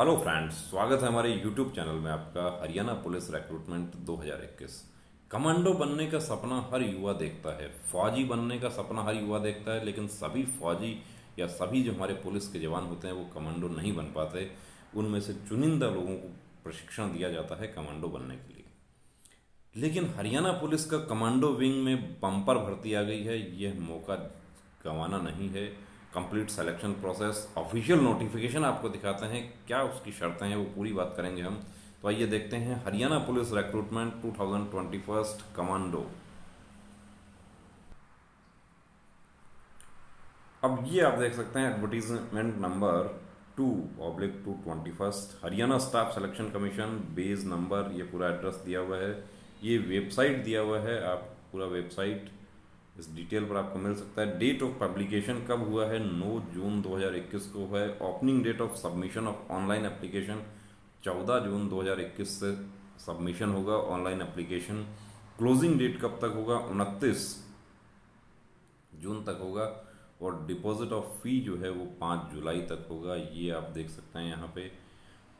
Hello friends, स्वागत है हमारे यूट्यूब चैनल में आपका। Haryana police recruitment 2021। कमांडो बनने का सपना हर युवा देखता है, फौजी बनने का सपना हर युवा देखता है, लेकिन सभी फौजी या सभी जो हमारे पुलिस के जवान होते हैं वो कमांडो नहीं बन पाते। उनमें से चुनिंदा लोगों को प्रशिक्षण दिया जाता है कमांडो बनने के लिए। लेकिन हरियाणा पुलिस का कमांडो विंग में बम्पर भर्ती आ गई है। यह मौका गंवाना नहीं है। Complete selection process, official notification आपको दिखाते हैं, क्या उसकी शर्तें हैं वो पूरी बात करेंगे हम। तो आइए देखते हैं हरियाणा पुलिस रिक्रूटमेंट 2021 कमांडो। अब ये आप देख सकते हैं advertisement number 2/221 Haryana staff selection commission, base number, ये पूरा एड्रेस दिया हुआ है। ये वेबसाइट दिया हुआ है, आप पूरा वेबसाइट इस डिटेल पर आपको मिल सकता है। डेट ऑफ पब्लिकेशन कब हुआ है? 9 जून 2021 को है। Opening date of submission of online application 14 June 2021 से सबमिशन होगा ऑनलाइन एप्लीकेशन। क्लोजिंग डेट कब तक होगा? 29 जून तक होगा। और डिपॉजिट ऑफ फी जो है वो 5 जुलाई तक होगा। ये आप देख सकते हैं यहाँ पे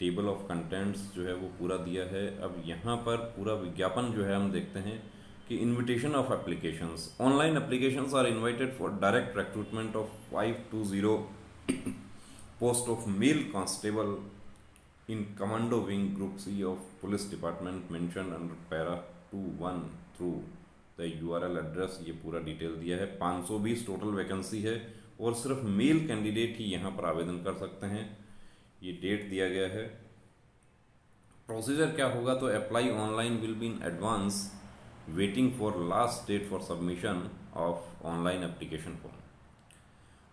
टेबल ऑफ कंटेंट्स जो है वो पूरा दिया है। अब यहाँ पर पूरा विज्ञापन जो है हम देखते हैं कि invitation of applications, online applications are invited for direct recruitment of 520 post of male constable in commando wing group C of police department mention under para 21 through the URL address. ये पूरा डिटेल दिया है। 520 total vacancy है और सिर्फ male candidate ही यहाँ पर आवेदन कर सकते हैं। ये डेट दिया गया है। प्रोसीजर क्या होगा? तो apply online will be in advance, waiting for last date for submission of online application form.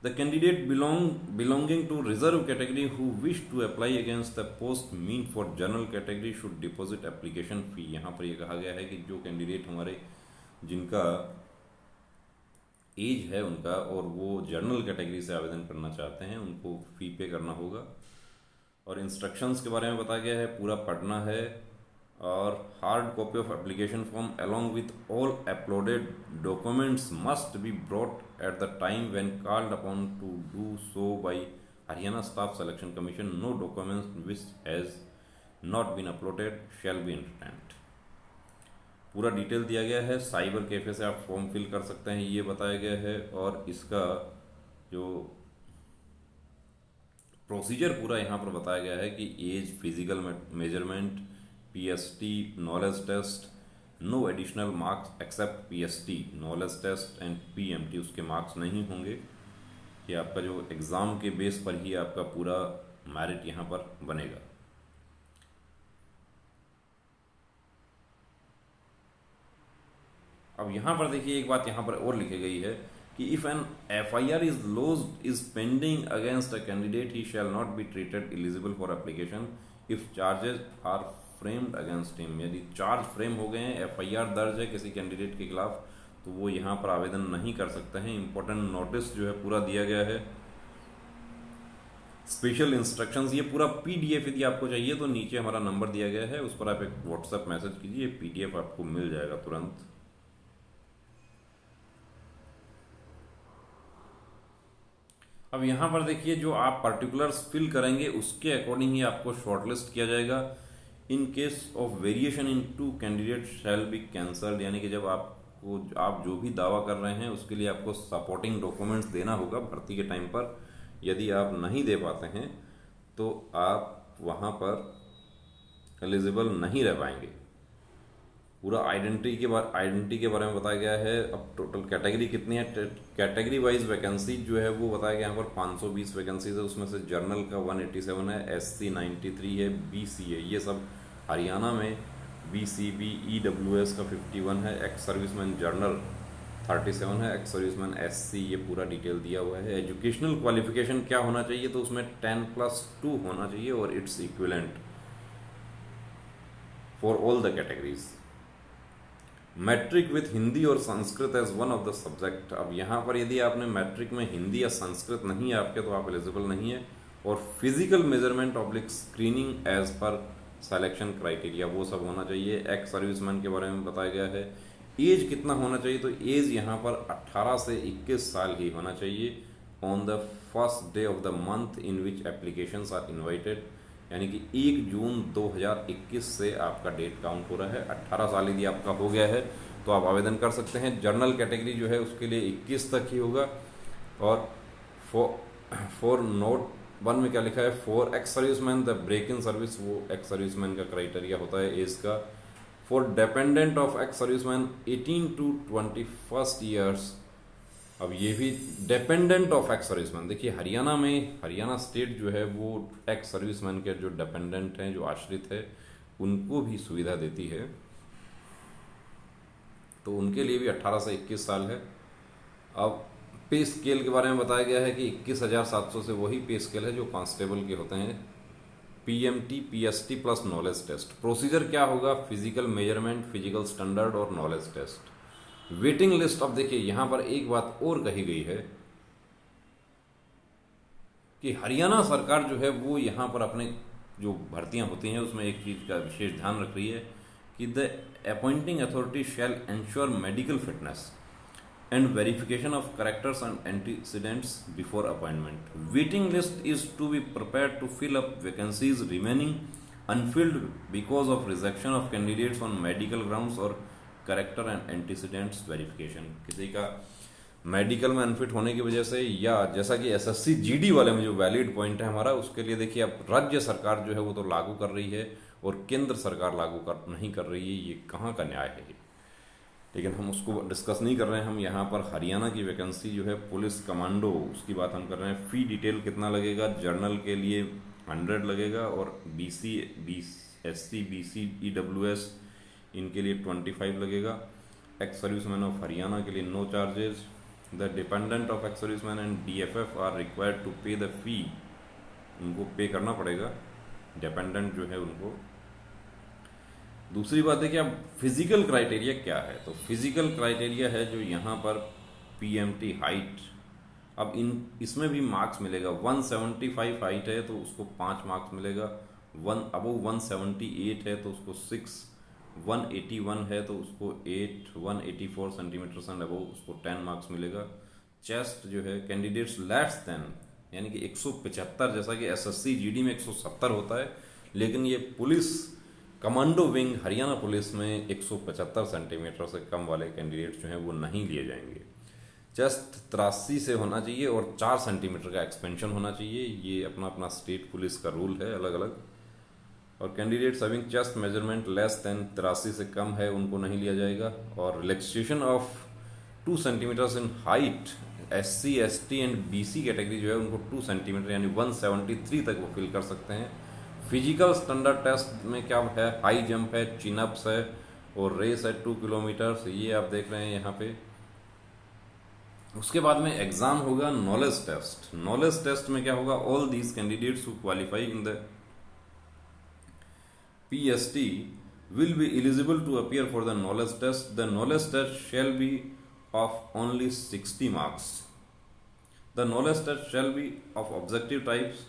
The candidate belonging to reserve category who wish to apply against the post meant for general category should deposit application fee। यहाँ पर ये कहा गया है कि जो candidate हमारे जिनका एज है उनका और वो जनरल कैटेगरी से आवेदन करना चाहते हैं उनको फी पे करना होगा। और इंस्ट्रक्शंस के बारे में बताया गया है, पूरा पढ़ना है। और hard copy of application form along with all uploaded documents must be brought at the time when called upon to do so by Haryana Staff Selection Commission. No documents which has not been uploaded shall be entertained। पूरा detail दिया गया है। Cyber cafe से आप form fill कर सकते हैं, ये बताया गया है। और इसका जो प्रोसीजर पूरा यहाँ पर बताया गया है कि age, physical measurement, PST knowledge test, no additional marks except PST knowledge test and PMT, उसके मार्क्स नहीं होंगे। ये आपका जो एग्ज़ाम के बेस पर ही आपका पूरा मेरिट यहाँ पर बनेगा। अब यहाँ पर देखिए एक बात यहाँ पर और लिखी गई है कि if an FIR is lodged is pending against a candidate he shall not be treated eligible for application if charges are framed against him. यदि चार्ज फ्रेम हो गए हैं, FIR दर्ज है किसी कैंडिडेट के खिलाफ, तो वो यहाँ पर आवेदन नहीं कर सकते हैं। इंपॉर्टेंट नोटिस जो है पूरा दिया गया है। स्पेशल इंस्ट्रक्शंस, ये पूरा PDF यदि आपको चाहिए तो नीचे हमारा नंबर दिया गया है, उस पर आप एक व्हाट्सएप मैसेज कीजिए, PDF आपको मिल जाएगा तुरंत। अब यहाँ पर देखिए जो आप पर्टिकुलर्स फिल करेंगे उसके अकॉर्डिंग ही आपको शॉर्टलिस्ट किया जाएगा। In case of variation in to candidate shall be cancelled, यानी कि जब आप जो भी दावा कर रहे हैं उसके लिए आपको सपोर्टिंग डॉक्यूमेंट्स देना होगा भर्ती के टाइम पर। यदि आप नहीं दे पाते हैं तो आप वहाँ पर एलिजिबल नहीं रह पाएंगे। पूरा आइडेंटिटी के बारे में बताया गया है। अब टोटल कैटेगरी कितनी है, कैटेगरी वाइज वैकेंसी जो है वो बताया गया यहाँ पर 520 वैकेंसीज है। उसमें से जनरल का 187 है, SC 93 है, BC है। ये सब हरियाणा में BCB EWS का 51 है, एक्स सर्विसमैन जनरल 37 है, एक्स सर्विसमैन SC। ये पूरा डिटेल दिया हुआ है। एजुकेशनल क्वालिफिकेशन क्या होना चाहिए? तो उसमें 10+2 होना चाहिए और it's equivalent for all the categories. Matric with Hindi और Sanskrit as one of the subject. अब यहाँ पर यदि आपने मैट्रिक में हिंदी या संस्कृत नहीं है आपके तो आप एलिजिबल नहीं है। और physical measurement oblique screening age पर सिलेक्शन क्राइटेरिया वो सब होना चाहिए। एक्स सर्विसमैन के बारे में बताया गया है। एज कितना होना चाहिए? तो एज यहाँ पर 18 से 21 साल ही होना चाहिए on the first day of the month in which applications are invited. यानी कि 1 जून 2021 से आपका डेट काउंट हो रहा है। 18 साल यदि आपका हो गया है तो आप आवेदन कर सकते हैं। जनरल कैटेगरी जो है उसके लिए 21 तक ही होगा। और फॉर नोट 1 में क्या लिखा है, for ex serviceman the break in service, वो एक्स सर्विसमैन का क्राइटेरिया होता है एज का। For dependent of ex serviceman 18 to 21 years. अब ये भी डिपेंडेंट ऑफ एक्स सर्विसमैन, देखिए हरियाणा में, हरियाणा स्टेट जो है वो एक्स सर्विसमैन के जो डिपेंडेंट हैं, जो आश्रित है, उनको भी सुविधा देती है। तो उनके लिए भी 18 से 21 साल है। अब पे स्केल के बारे में बताया गया है कि 21,700 से वही पे स्केल है जो कांस्टेबल के होते हैं। PMT PST plus knowledge test. Procedure क्या होगा, फिजिकल मेजरमेंट, फिजिकल स्टैंडर्ड और नॉलेज टेस्ट। Waiting list. अब देखिए यहाँ पर एक बात और कही गई है कि हरियाणा सरकार जो है वो यहाँ पर अपने जो भर्तियां होती हैं उसमें एक चीज़ का विशेष ध्यान रख रही है कि the appointing authority shell ensure medical fitness and verification of characters and antecedents before appointment. Waiting list is to be prepared to fill up vacancies remaining unfilled because of rejection of candidates on medical grounds or character and antecedents verification. किसी का medical में unfit होने की वजह से, या जैसा कि एसएससी जीडी वाले में जो वैलिड पॉइंट है हमारा, उसके लिए देखिए अब राज्य सरकार जो है वो तो लागू कर रही है और केंद्र सरकार लागू नहीं कर रही है। ये कहाँ का न्याय है, लेकिन हम उसको डिस्कस नहीं कर रहे हैं। हम यहाँ पर हरियाणा की वैकेंसी जो है पुलिस कमांडो, उसकी बात हम कर रहे हैं। फी डिटेल कितना लगेगा, जर्नल के लिए 100 लगेगा और BC SC BC EWS इनके लिए 25 लगेगा। एक्स सर्विसमैन ऑफ हरियाणा के लिए no charges. The dependent of ex serviceman and DFF are required to pay the fee, उनको पे करना पड़ेगा, डिपेंडेंट जो है उनको। दूसरी बात है कि अब फिजिकल क्राइटेरिया क्या है, तो फिजिकल क्राइटेरिया है जो यहाँ पर PMT हाइट। अब इसमें भी मार्क्स मिलेगा। 175 हाइट है तो उसको 5 मार्क्स मिलेगा। अबव 178 है तो उसको 6, 181 है तो उसको 8, 184 सेंटीमीटर एंड अबव उसको 10 मार्क्स मिलेगा। चेस्ट जो है कैंडिडेट्स लेस देन, यानी कि 175, जैसा कि SSC GD में 170 होता है, लेकिन ये police commando wing Haryana police में 175 सेंटीमीटर से कम वाले कैंडिडेट्स जो हैं वो नहीं लिए जाएंगे। चेस्ट 83 से होना चाहिए और 4 सेंटीमीटर का एक्सपेंशन होना चाहिए। ये अपना अपना स्टेट पुलिस का रूल है अलग अलग। और candidates having chest measurement less than 83 से कम है उनको नहीं लिया जाएगा। और relaxation of 2 centimetres in height, SC ST and BC category जो है उनको 2 सेंटीमीटर यानी 173 तक वो फिल कर सकते हैं। फिजिकल स्टैंडर्ड टेस्ट में क्या है, हाई जंप है, चिनअप्स है और रेस है 2 किलोमीटर, ये आप देख रहे हैं यहाँ पे। उसके बाद में एग्जाम होगा नॉलेज टेस्ट। नॉलेज टेस्ट में क्या होगा, all these candidates who qualify in the PST will be eligible to appear for the knowledge test. The knowledge test shall be of only 60 marks. The knowledge test shall be of objective types,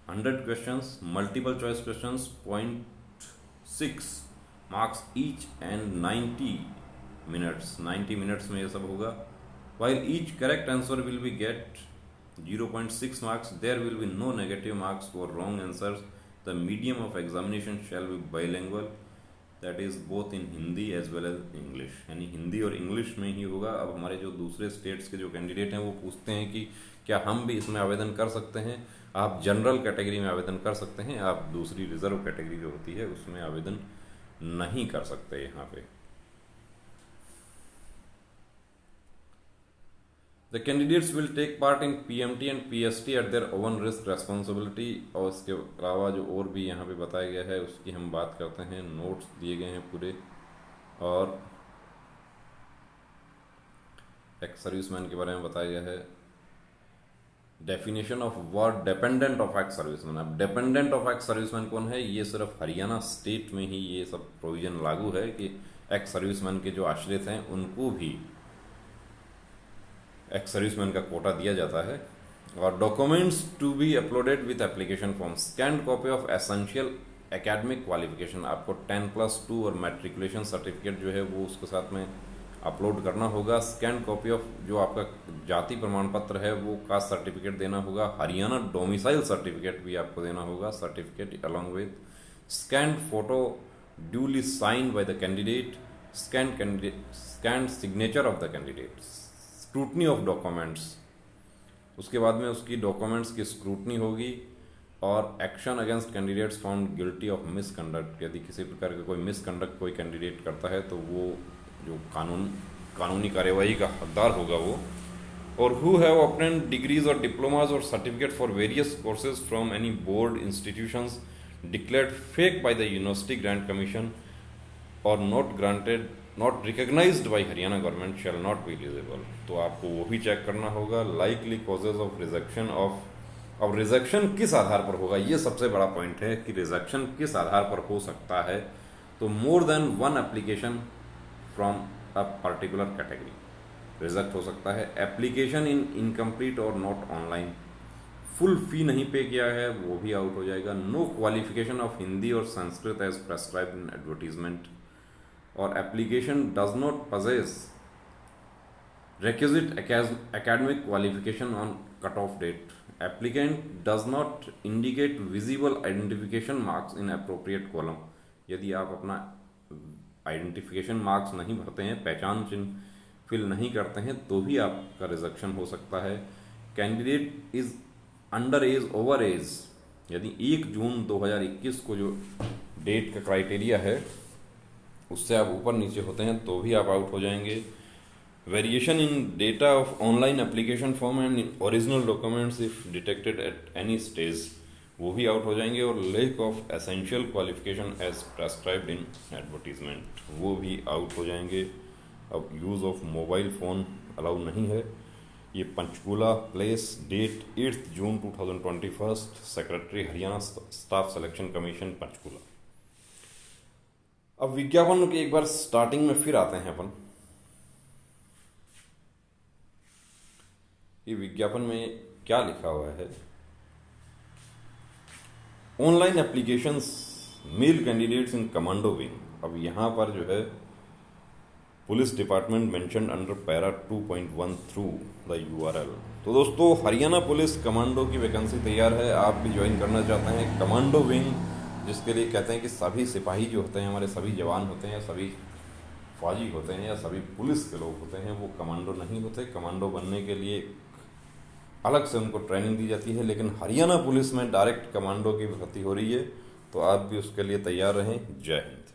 100 questions, multiple choice questions, 0.6 marks each and 90 minutes. 90 minutes में ये सब होगा. While each correct answer will be get 0.6 marks, there will be no negative marks for wrong answers. The medium of examination shall be bilingual, that is both in Hindi as well as English. यानी हिंदी और English में ही होगा। अब हमारे जो दूसरे states के जो कैंडिडेट हैं वो पूछते हैं कि क्या हम भी इसमें आवेदन कर सकते हैं। आप जनरल कैटेगरी में आवेदन कर सकते हैं, आप दूसरी रिजर्व कैटेगरी जो होती है उसमें आवेदन नहीं कर सकते। यहाँ पे The candidates will take part in PMT and PST at their own risk responsibility। और इसके अलावा जो और भी यहाँ पे बताया गया है उसकी हम बात करते हैं। नोट्स दिए गए हैं पूरे। और एक्स सर्विसमैन के बारे में बताया गया है। Definition of word dependent of ex serviceman. अब डिपेंडेंट ऑफ एक्स सर्विसमैन कौन है, ये सिर्फ हरियाणा स्टेट में ही ये सब प्रोविजन लागू है कि एक्स सर्विसमैन के जो आश्रित हैं उनको भी एक्स सर्विसमैन का कोटा दिया जाता है। और documents to be uploaded with application form, scanned copy of essential academic qualification. आपको 10+2 और मैट्रिकुलेशन सर्टिफिकेट जो है वो उसके साथ में अपलोड करना होगा। स्कैन कॉपी ऑफ जो आपका जाति प्रमाण पत्र है वो कास्ट सर्टिफिकेट देना होगा। हरियाणा डोमिसाइल सर्टिफिकेट भी आपको देना होगा, certificate along with scan photo duly signed by the candidate, scan signature of the candidate, scrutiny of documents. उसके बाद में उसकी डॉक्यूमेंट्स की स्क्रूटनी होगी और action against candidates found guilty of misconduct. यदि किसी प्रकार का कोई मिसकंडक्ट कोई कैंडिडेट करता है तो वो जो कानूनी कार्यवाही का हकदार होगा वो। और हु हैव ऑब्टेन्ड डिग्रीज और डिप्लोमाज और certificate for various courses from any board institutions declared fake by the university grant commission और not recognised by Haryana government shall not be eligible. तो आपको वो भी चेक करना होगा। लाइकली कॉजेज ऑफ रिजेक्शन अब रिजेक्शन किस आधार पर होगा, ये सबसे बड़ा पॉइंट है कि रिजेक्शन किस आधार पर हो सकता है। तो more than one application from a particular category reject हो सकता है। एप्लीकेशन इन इनकम्प्लीट और नॉट ऑनलाइन, फुल फी नहीं पे किया है वो भी आउट हो जाएगा। नो क्वालिफिकेशन ऑफ हिंदी और Sanskrit as prescribed in advertisement, और application does not possess requisite academic qualification on cutoff date. Applicant does not indicate visible identification marks in appropriate column. यदि आप अपना आइडेंटिफिकेशन मार्क्स नहीं भरते हैं, पहचान चिन्ह फिल नहीं करते हैं, तो भी आपका रिजेक्शन हो सकता है। Candidate is under age over age, यदि 1 जून 2021 को जो डेट का क्राइटेरिया है उससे आप ऊपर नीचे होते हैं तो भी आप आउट हो जाएंगे। Variation in data of online application form and original documents if detected at any stage, वो भी आउट हो जाएंगे। और lack of essential qualification as prescribed in advertisement, वो भी आउट हो जाएंगे। अब use of mobile phone allow नहीं है। ये Panchkula place, date 8 June 2021, secretary Haryana staff selection commission Panchkula. अब विज्ञापन के एक बार स्टार्टिंग में फिर आते हैं अपन। ये विज्ञापन में क्या लिखा हुआ है, online applications male candidates in commando wing. अब यहाँ पर जो है police department mentioned under para 2.1 through the URL। तो दोस्तों हरियाणा पुलिस कमांडो की वैकेंसी तैयार है, आप भी ज्वाइन करना चाहते हैं कमांडो विंग, जिसके लिए कहते हैं कि सभी सिपाही जो होते हैं, हमारे सभी जवान होते हैं, सभी फौजी होते हैं या सभी पुलिस के लोग होते हैं, वो कमांडो नहीं होते। कमांडो बनने के लिए अलग से उनको ट्रेनिंग दी जाती है, लेकिन हरियाणा पुलिस में डायरेक्ट कमांडो की भर्ती हो रही है, तो आप भी उसके लिए तैयार रहें। जय हिंद।